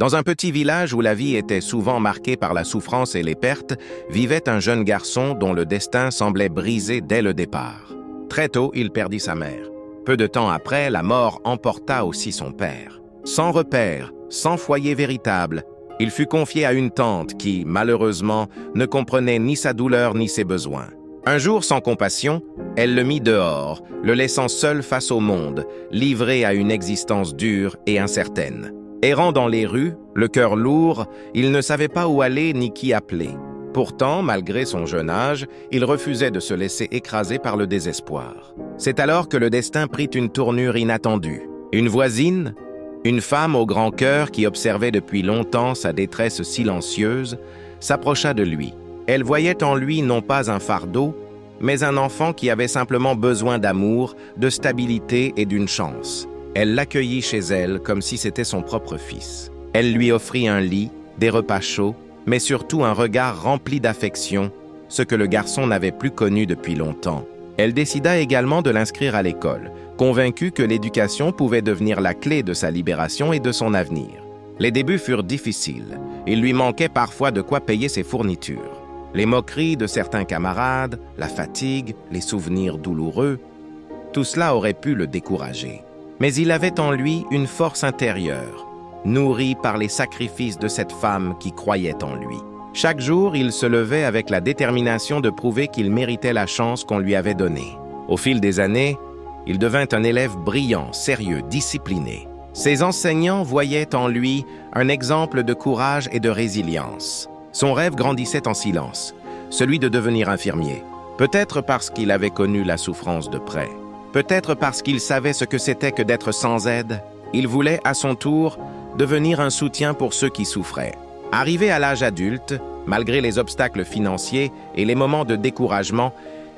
Dans un petit village où la vie était souvent marquée par la souffrance et les pertes, vivait un jeune garçon dont le destin semblait brisé dès le départ. Très tôt, il perdit sa mère. Peu de temps après, la mort emporta aussi son père. Sans repère, sans foyer véritable, il fut confié à une tante qui, malheureusement, ne comprenait ni sa douleur ni ses besoins. Un jour, sans compassion, elle le mit dehors, le laissant seul face au monde, livré à une existence dure et incertaine. Errant dans les rues, le cœur lourd, il ne savait pas où aller ni qui appeler. Pourtant, malgré son jeune âge, il refusait de se laisser écraser par le désespoir. C'est alors que le destin prit une tournure inattendue. Une voisine, une femme au grand cœur qui observait depuis longtemps sa détresse silencieuse, s'approcha de lui. Elle voyait en lui non pas un fardeau, mais un enfant qui avait simplement besoin d'amour, de stabilité et d'une chance. Elle l'accueillit chez elle comme si c'était son propre fils. Elle lui offrit un lit, des repas chauds, mais surtout un regard rempli d'affection, ce que le garçon n'avait plus connu depuis longtemps. Elle décida également de l'inscrire à l'école, convaincue que l'éducation pouvait devenir la clé de sa libération et de son avenir. Les débuts furent difficiles. Il lui manquait parfois de quoi payer ses fournitures. Les moqueries de certains camarades, la fatigue, les souvenirs douloureux, tout cela aurait pu le décourager. Mais il avait en lui une force intérieure, nourrie par les sacrifices de cette femme qui croyait en lui. Chaque jour, il se levait avec la détermination de prouver qu'il méritait la chance qu'on lui avait donnée. Au fil des années, il devint un élève brillant, sérieux, discipliné. Ses enseignants voyaient en lui un exemple de courage et de résilience. Son rêve grandissait en silence, celui de devenir infirmier. Peut-être parce qu'il avait connu la souffrance de près. Peut-être parce qu'il savait ce que c'était que d'être sans aide. Il voulait, à son tour, devenir un soutien pour ceux qui souffraient. Arrivé à l'âge adulte, malgré les obstacles financiers et les moments de découragement,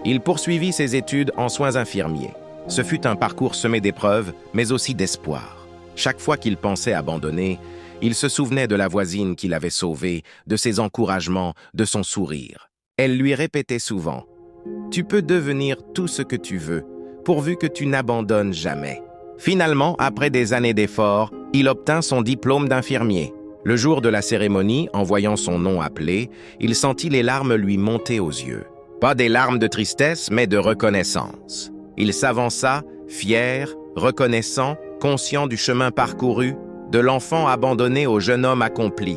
il poursuivit ses études en soins infirmiers. Ce fut un parcours semé d'épreuves, mais aussi d'espoir. Chaque fois qu'il pensait abandonner, il se souvenait de la voisine qui l'avait sauvé, de ses encouragements, de son sourire. Elle lui répétait souvent « Tu peux devenir tout ce que tu veux, pourvu que tu n'abandonnes jamais. » Finalement, après des années d'efforts, il obtint son diplôme d'infirmier. Le jour de la cérémonie, en voyant son nom appelé, il sentit les larmes lui monter aux yeux. Pas des larmes de tristesse, mais de reconnaissance. Il s'avança, fier, reconnaissant, conscient du chemin parcouru, de l'enfant abandonné au jeune homme accompli.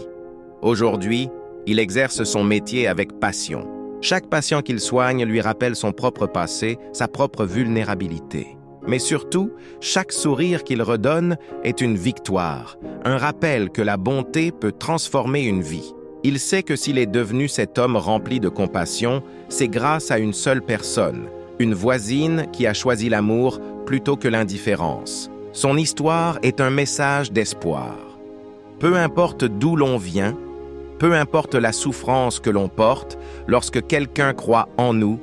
Aujourd'hui, il exerce son métier avec passion. Chaque patient qu'il soigne lui rappelle son propre passé, sa propre vulnérabilité. Mais surtout, chaque sourire qu'il redonne est une victoire, un rappel que la bonté peut transformer une vie. Il sait que s'il est devenu cet homme rempli de compassion, c'est grâce à une seule personne, une voisine qui a choisi l'amour plutôt que l'indifférence. Son histoire est un message d'espoir. Peu importe d'où l'on vient, peu importe la souffrance que l'on porte, lorsque quelqu'un croit en nous,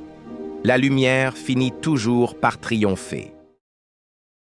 la lumière finit toujours par triompher.